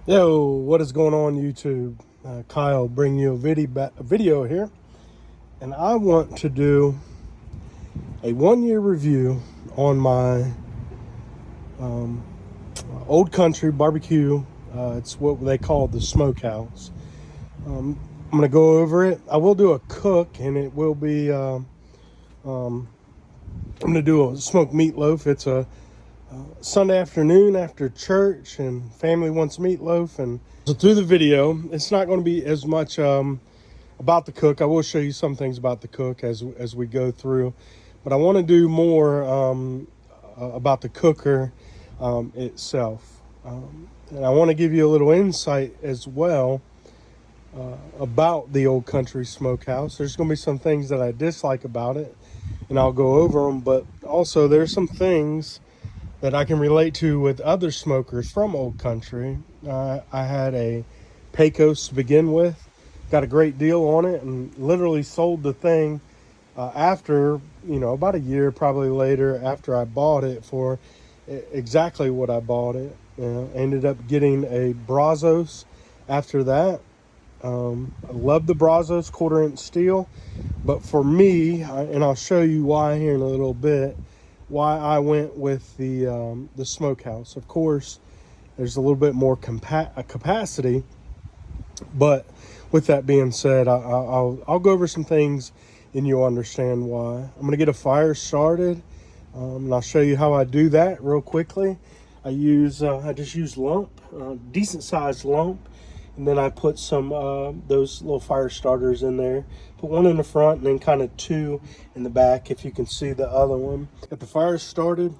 Yo, what is going on YouTube? Kyle bringing you a video here, and I want to do a 1 year review on my old country barbecue. It's what they call the smokehouse. I'm gonna go over it. I will do a cook, and it will be I'm gonna do a smoked meatloaf. It's a Sunday afternoon after church, and family wants meatloaf. And so through the video, it's not going to be as much about the cook. I will show you some things about the cook as we go through, but I want to do more about the cooker itself, and I want to give you a little insight as well about the old country smokehouse. There's going to be some things that I dislike about it, and I'll go over them, but also there's some things that I can relate to with other smokers from old country. I had a Pecos to begin with, got a great deal on it, and literally sold the thing after, about a year probably later after I bought it for exactly what I bought it. Ended up getting a Brazos after that. I love the Brazos 1/4 inch steel, but for me, and I'll show you why here in a little bit, why I went with the smokehouse. Of course, there's a little bit more capacity, but with that being said, I'll go over some things and you'll understand why. I'm gonna get a fire started, and I'll show you how I do that real quickly. I just use lump, decent sized lump, and then I put some those little fire starters in there. Put one in the front and then kind of two in the back, if you can see the other one. Got the fire started.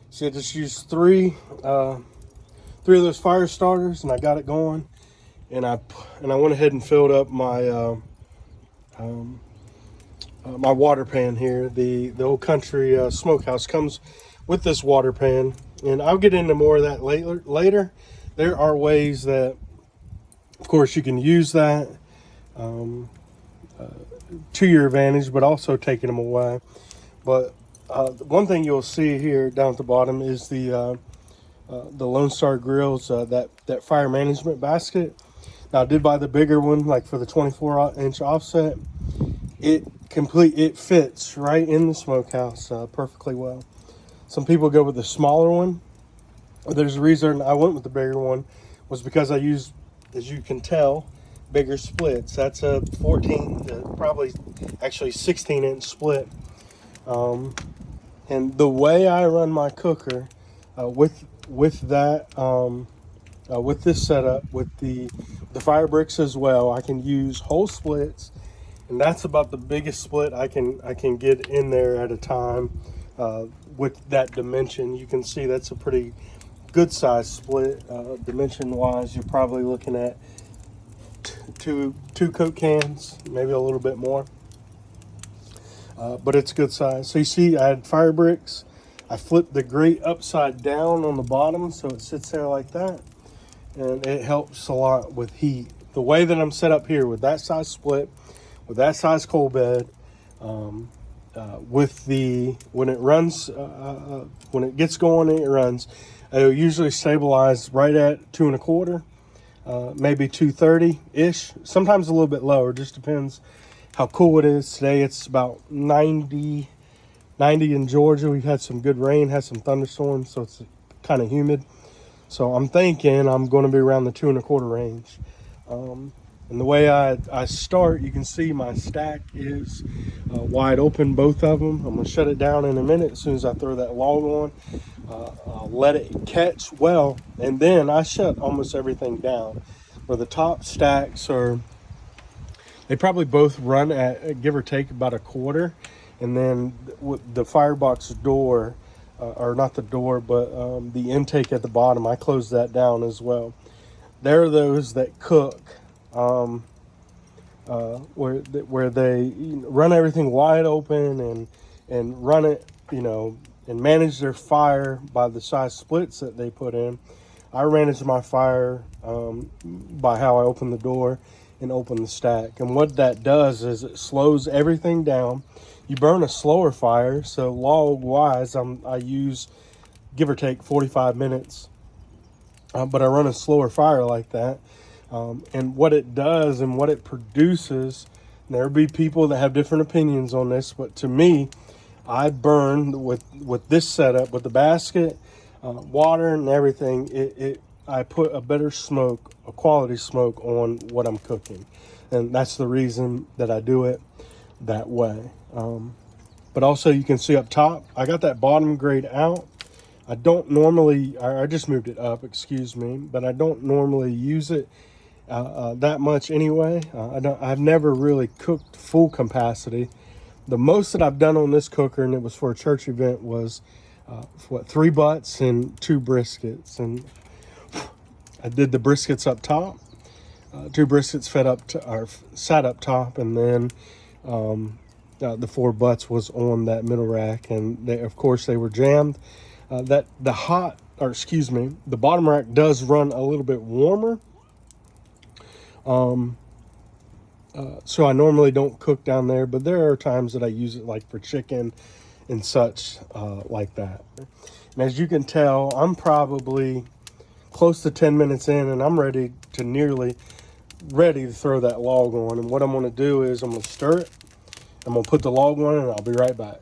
See, I just used three of those fire starters, and I got it going. And I went ahead and filled up my my water pan here. The old country smokehouse comes with this water pan, and I'll get into more of that later. There are ways that, of course, you can use that to your advantage, but also taking them away. But one thing you'll see here down at the bottom is the Lone Star Grills, that fire management basket. Now, I did buy the bigger one, like for the 24-inch offset. It fits right in the smokehouse perfectly well. Some people go with the smaller one. There's a reason I went with the bigger one, was because I use, as you can tell, bigger splits. That's a 14, probably actually 16-inch split. And the way I run my cooker with that, with this setup, with the fire bricks as well, I can use whole splits, and that's about the biggest split I can get in there at a time. With that dimension, you can see that's a pretty good size split. Dimension wise, you're probably looking at two Coke cans, maybe a little bit more, but it's good size. So you see, I had fire bricks. I flipped the grate upside down on the bottom so it sits there like that, and it helps a lot with heat. The way that I'm set up here with that size split, with that size coal bed, with when it runs, when it gets going and it runs, it'll usually stabilize right at 2 1/4. Maybe 230-ish, sometimes a little bit lower, just depends how cool it is. Today it's about 90 in Georgia. We've had some good rain, had some thunderstorms, so it's kind of humid. So I'm thinking I'm going to be around the 2 1/4 range. And the way I start, you can see my stack is wide open, both of them. I'm going to shut it down in a minute as soon as I throw that log on. I'll let it catch well, and then I shut almost everything down. Where the top stacks they probably both run at give or take about 1/4, and then with the firebox door, or not the door, but the intake at the bottom, I close that down as well. There are those that cook where they run everything wide open and run it, and manage their fire by the size splits that they put in. I manage my fire by how I open the door and open the stack. And what that does is it slows everything down. You burn a slower fire, so log wise, I use give or take 45 minutes but I run a slower fire like that. And what it does and what it produces, and there'll be people that have different opinions on this, but to me, I burn with this setup, with the basket, water and everything. I put a better smoke, a quality smoke on what I'm cooking. And that's the reason that I do it that way. But also you can see up top, I got that bottom grade out. I don't normally, I just moved it up, excuse me, but I don't normally use it that much anyway. I've never really cooked full capacity. The most that I've done on this cooker, and it was for a church event, was 3 butts and 2 briskets. And I did the briskets up top. 2 briskets sat up top, and then the 4 butts was on that middle rack, and of course they were jammed. The bottom rack does run a little bit warmer. So I normally don't cook down there, but there are times that I use it like for chicken and such like that. And as you can tell, I'm probably close to 10 minutes in, and I'm nearly ready to throw that log on. And what I'm going to do is I'm going to stir it. I'm going to put the log on, and I'll be right back.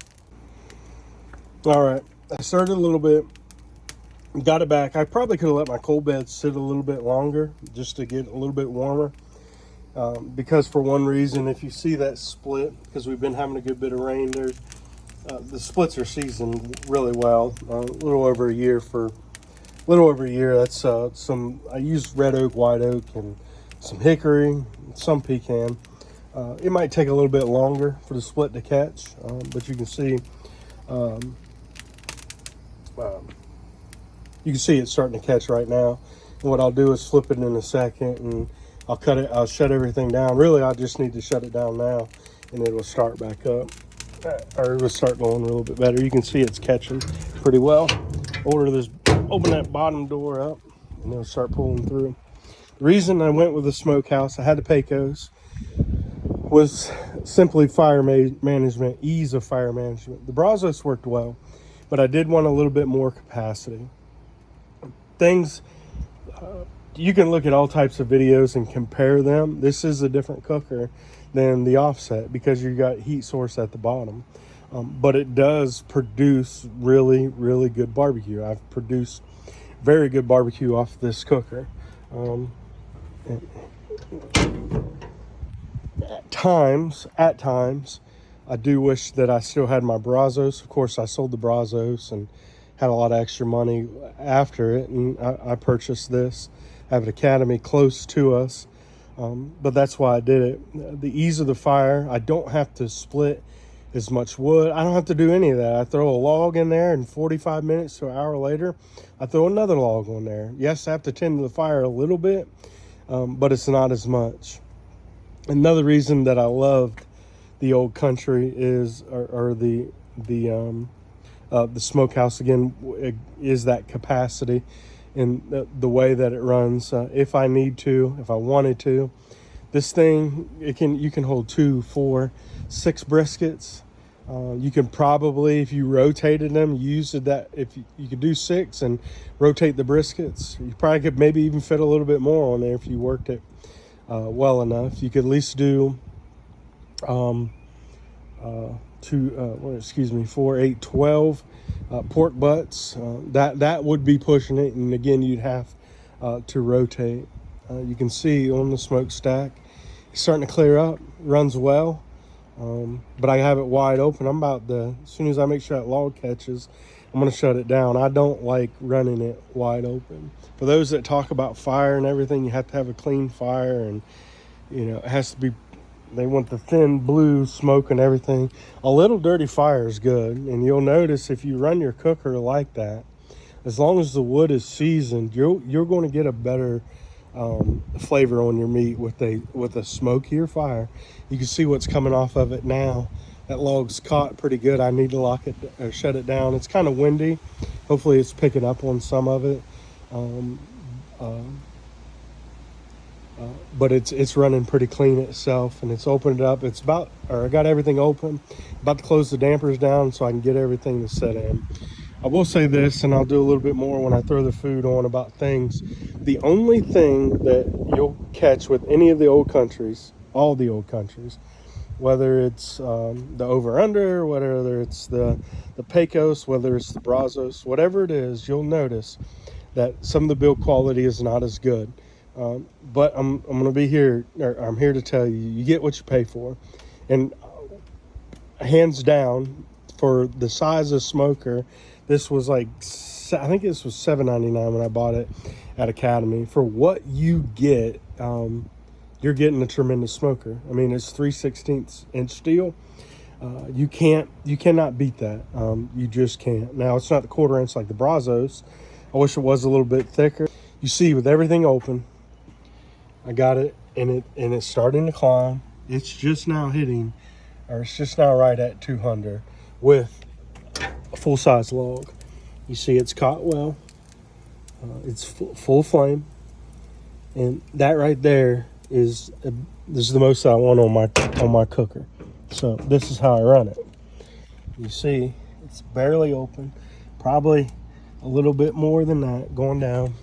All right, I stirred it a little bit, got it back. I probably could have let my cold bed sit a little bit longer just to get a little bit warmer. Because for one reason, if you see that split, because we've been having a good bit of rain, the splits are seasoned really well. A little over a year. That's I used red oak, white oak, and some hickory, some pecan. It might take a little bit longer for the split to catch, but you can see it's starting to catch right now. And what I'll do is flip it in a second, and I'll shut everything down. Really, I just need to shut it down now, and it will start back up, or it will start going a little bit better. You can see it's catching pretty well. Open that bottom door up, and it'll start pulling through. The reason I went with the smokehouse, I had the Pecos, was simply fire management, ease of fire management. The Brazos worked well, but I did want a little bit more capacity. You can look at all types of videos and compare them. This is a different cooker than the offset because you got heat source at the bottom. But it does produce really, really good barbecue. I've produced very good barbecue off this cooker. At times, I do wish that I still had my Brazos. Of course, I sold the Brazos and had a lot of extra money after it, and I purchased this. I have an academy close to us, but that's why I did it. The ease of the fire, I don't have to split as much wood. I don't have to do any of that. I throw a log in there, and 45 minutes to an hour later, I throw another log on there. Yes, I have to tend to the fire a little bit, but it's not as much. Another reason that I loved the old Country is, or the smokehouse again, is that capacity and the way that it runs. If I wanted to, this thing, you can hold 2, 4, 6 briskets. You can probably, if you rotated them, if you could do 6 and rotate the briskets, you probably could maybe even fit a little bit more on there if you worked it well enough. You could at least do 4, 8, 12 pork butts. That would be pushing it, and again, you'd have to rotate. You can see on the smokestack, it's starting to clear up, runs well, but I have it wide open. As soon as I make sure that log catches, I'm going to shut it down. I don't like running it wide open. For those that talk about fire and everything, you have to have a clean fire, and it has to be, they want the thin blue smoke and everything. A little dirty fire is good, and you'll notice if you run your cooker like that, as long as the wood is seasoned, you're going to get a better flavor on your meat with a smokier fire. You can see what's coming off of it now. That log's caught pretty good. I need to lock it or shut it down. It's kind of windy. Hopefully it's picking up on some of it. But it's running pretty clean itself, and it's opened it up. I got everything open, about to close the dampers down so I can get everything to set in. I will say this, and I'll do a little bit more when I throw the food on about things. The only thing that you'll catch with any of the old countries, all the old countries, whether it's the over-under, whether it's the Pecos, whether it's the Brazos, whatever it is, you'll notice that some of the build quality is not as good. But I'm going to be here, or I'm here to tell you, you get what you pay for. And hands down, for the size of smoker, this was like, I think this was $7.99 when I bought it at Academy. For what you get, you're getting a tremendous smoker. I mean, it's 3/16 inch steel. You cannot beat that. You just can't. Now, it's not the 1/4 inch like the Brazos. I wish it was a little bit thicker. You see, with everything open, I got it, and it's starting to climb. It's just now hitting, or it's just now right at 200 with a full-size log. You see, it's caught well. It's full flame, and that right there is this is the most I want on my cooker. So this is how I run it. You see, it's barely open, probably a little bit more than that going down,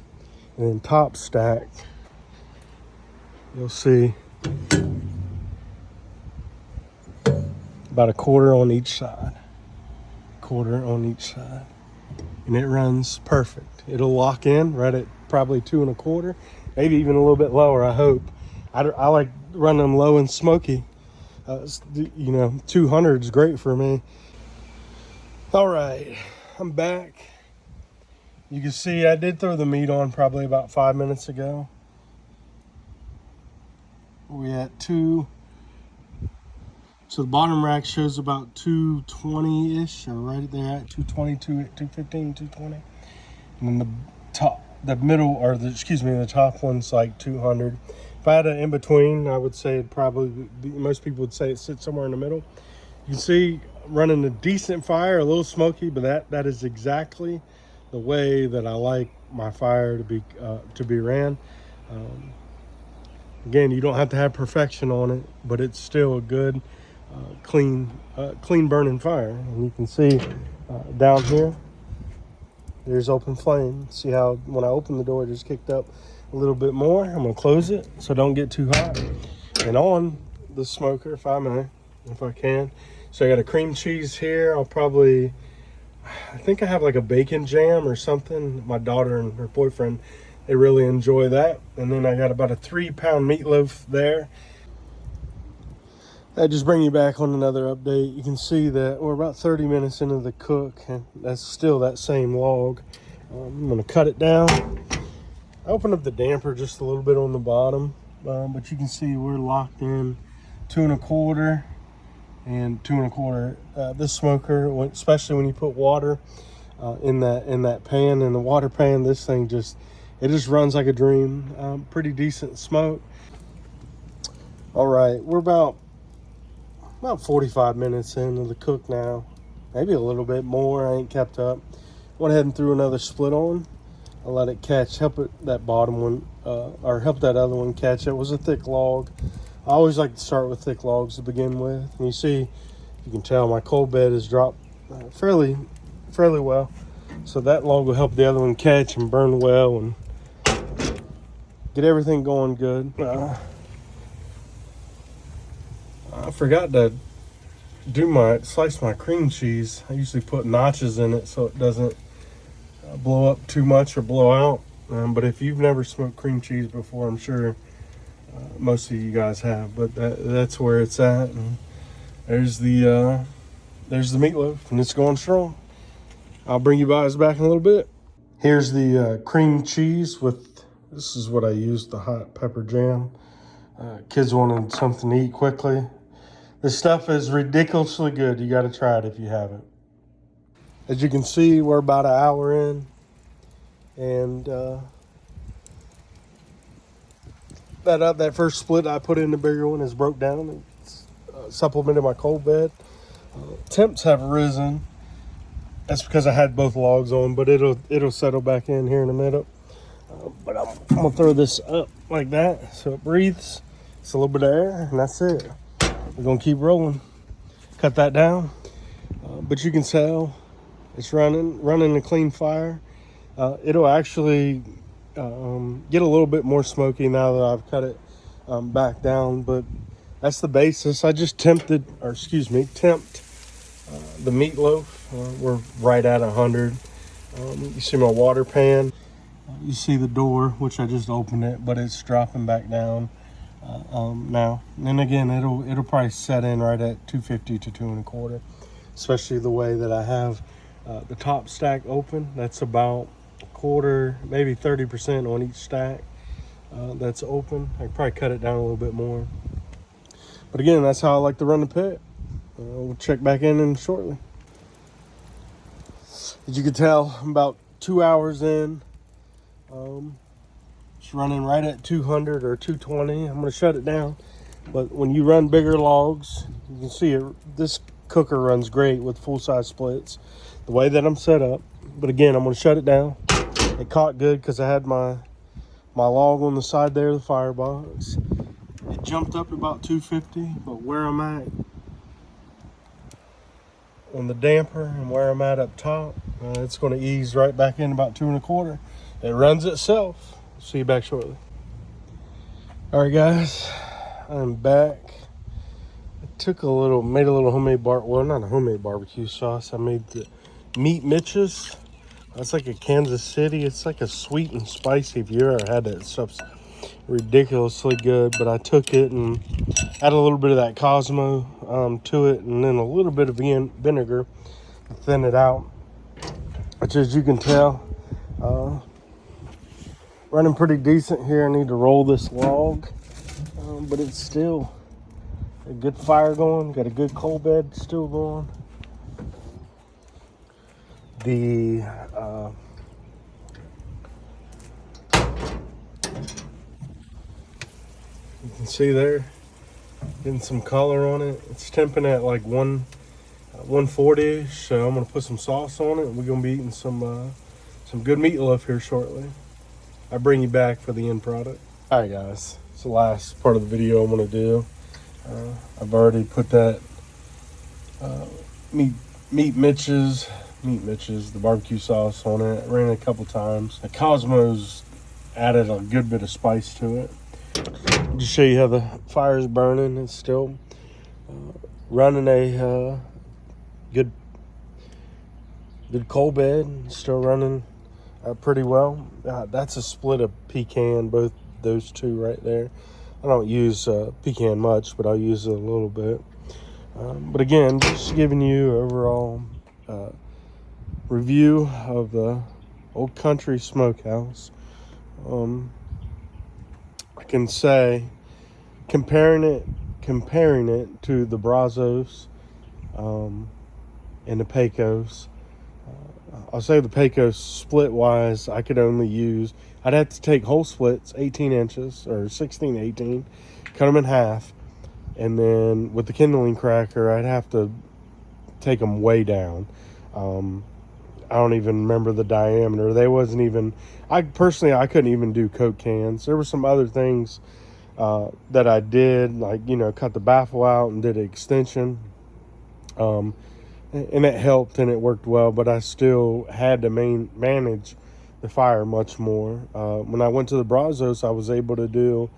and then top stack. You'll see about a 1/4 on each side. 1/4 on each side. And it runs perfect. It'll lock in right at probably 2 1/4, maybe even a little bit lower, I hope. I like running them low and smoky. 200 is great for me. All right, I'm back. You can see I did throw the meat on probably about 5 minutes ago. We at 2. So the bottom rack shows about 220-ish, or right there at 220, 215, 220. And then the top one's like 200. If I had an in between, I would say it probably, most people would say it sits somewhere in the middle. You can see running a decent fire, a little smoky, but that is exactly the way that I like my fire to be ran. Again, you don't have to have perfection on it, but it's still a good, clean burning fire. And you can see down here, there's open flame. See how when I open the door, it just kicked up a little bit more. I'm gonna close it so don't get too hot. And on the smoker, if I can. So I got a cream cheese here. I think I have like a bacon jam or something. My daughter and her boyfriend, they really enjoy that. And then I got about a 3-pound meatloaf there. I just bring you back on another update. You can see that we're about 30 minutes into the cook, and that's still that same log. I'm gonna cut it down. I opened up the damper just a little bit on the bottom, but you can see we're locked in 2 1/4 and 2 1/4. This smoker, especially when you put water in that pan, in the water pan, this thing just runs like a dream. Pretty decent smoke. All right, we're about 45 minutes into the cook now, maybe a little bit more. I ain't kept up. Went ahead and threw another split on. I let it catch, help that bottom one, or help that other one catch. It was a thick log. I always like to start with thick logs to begin with. And you see, you can tell my coal bed has dropped fairly well. So that log will help the other one catch and burn well and get everything going good. I forgot to slice my cream cheese. I usually put notches in it so it doesn't blow up too much or blow out. But if you've never smoked cream cheese before, I'm sure most of you guys have. But that's where it's at. And there's the meatloaf, and it's going strong. I'll bring you guys back in a little bit. Here's the cream cheese with, this is what I used, the hot pepper jam. Kids wanted something to eat quickly. This stuff is ridiculously good. You got to try it if you haven't. As you can see, we're about an hour in, and that first split I put in, the bigger one, is broke down. It's supplemented my coal bed. Temps have risen. That's because I had both logs on, but it'll settle back in here in a minute. But I'm gonna throw this up like that so it breathes. It's a little bit of air, and that's it. We're gonna keep rolling. Cut that down. But you can tell It's running a clean fire. It'll actually get a little bit more smoky now that I've cut it back down, but that's the basis. I just tempt the meatloaf. We're right at 100. You see my water pan. You see the door, which I just opened it, but it's dropping back down now. And then again, it'll probably set in right at 250 to 2.25, especially the way that I have the top stack open. That's about a quarter, maybe 30% on each stack that's open. I could probably cut it down a little bit more. But again, that's how I like to run the pit. We'll check back in shortly. As you can tell, I'm about 2 hours in. It's running right at 200 or 220. I'm going to shut it down. But when you run bigger logs, you can see it. This cooker runs great with full-size splits, the way that I'm set up. But again, I'm going to shut it down. It caught good because I had my log on the side there of the firebox. It jumped up to about 250, but where I'm at on the damper and where I'm at up top, it's going to ease right back in about 2.25. It runs itself. See you back shortly. All right, guys, I'm back. I made a little homemade not a homemade barbecue sauce. I made the meat Mitch's. That's like a Kansas City. It's like a sweet and spicy. If you ever had that, stuff's ridiculously good. But I took it and added a little bit of that Cosmo to it, and then a little bit of vinegar to thin it out. Which, as you can tell, running pretty decent here. I need to roll this log, but it's still a good fire going. Got a good coal bed still going. You can see there, getting some color on it. It's temping at like 140-ish, so I'm gonna put some sauce on it. We're gonna be eating some good meatloaf here shortly. I bring you back for the end product. All right, guys, it's the last part of the video I'm gonna do. I've already put that meat Mitch's, the barbecue sauce on it. I ran it a couple times. The Cosmo's added a good bit of spice to it. Just show you how the fire is burning. It's still running a good coal bed. Still running pretty well. That's a split of pecan, both those two right there. I don't use pecan much, but I'll use it a little bit. But again, just giving you overall review of the old Country SmokeHouse. I can say, comparing it to the Brazos and the Pecos, I'll say the Pecos split wise, I'd have to take whole splits, 18 inches or 16, 18, cut them in half. And then with the kindling cracker, I'd have to take them way down. I don't even remember the diameter. I couldn't even do Coke cans. There were some other things that I did, like, cut the baffle out and did an extension. And it helped and it worked well, but I still had to manage the fire much more. When I went to the Brazos, I was able to do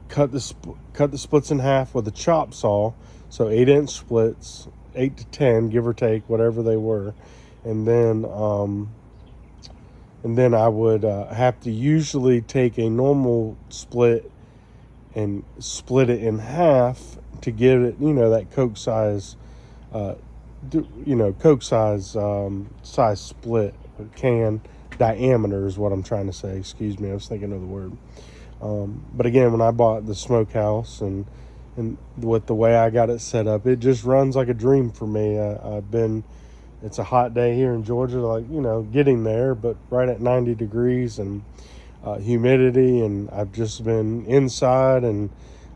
cut the splits in half with a chop saw, so 8-inch splits, 8 to 10, give or take, whatever they were, and then I would have to usually take a normal split and split it in half to give it, that Coke size. Size split can diameter is what I'm trying to say. Excuse me, I was thinking of the word. But again, when I bought the smokehouse and with the way I got it set up, it just runs like a dream for me. It's a hot day here in Georgia, getting there, but right at 90 degrees and humidity, and I've just been inside, and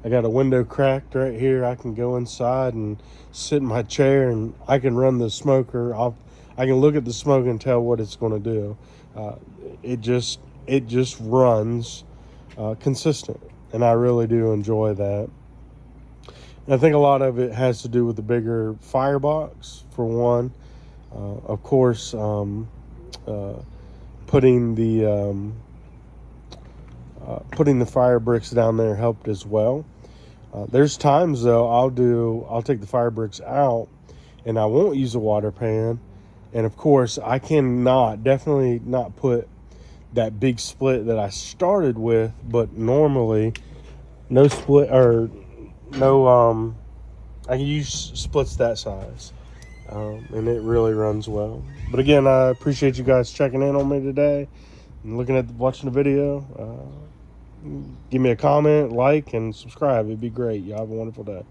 I got a window cracked right here. I can go inside and sit in my chair, and I can run the smoker off. I can look at the smoke and tell what it's going to do. It just runs consistent, and I really do enjoy that. And I think a lot of it has to do with the bigger firebox, for one. Of course, putting the fire bricks down there helped as well. There's times though I'll take the fire bricks out and I won't use a water pan. And of course I cannot, definitely not put that big split that I started with, but normally no split or no, I can use splits that size. And it really runs well. But again, I appreciate you guys checking in on me today and watching the video. Give me a comment, like, and subscribe. It'd be great. Y'all have a wonderful day.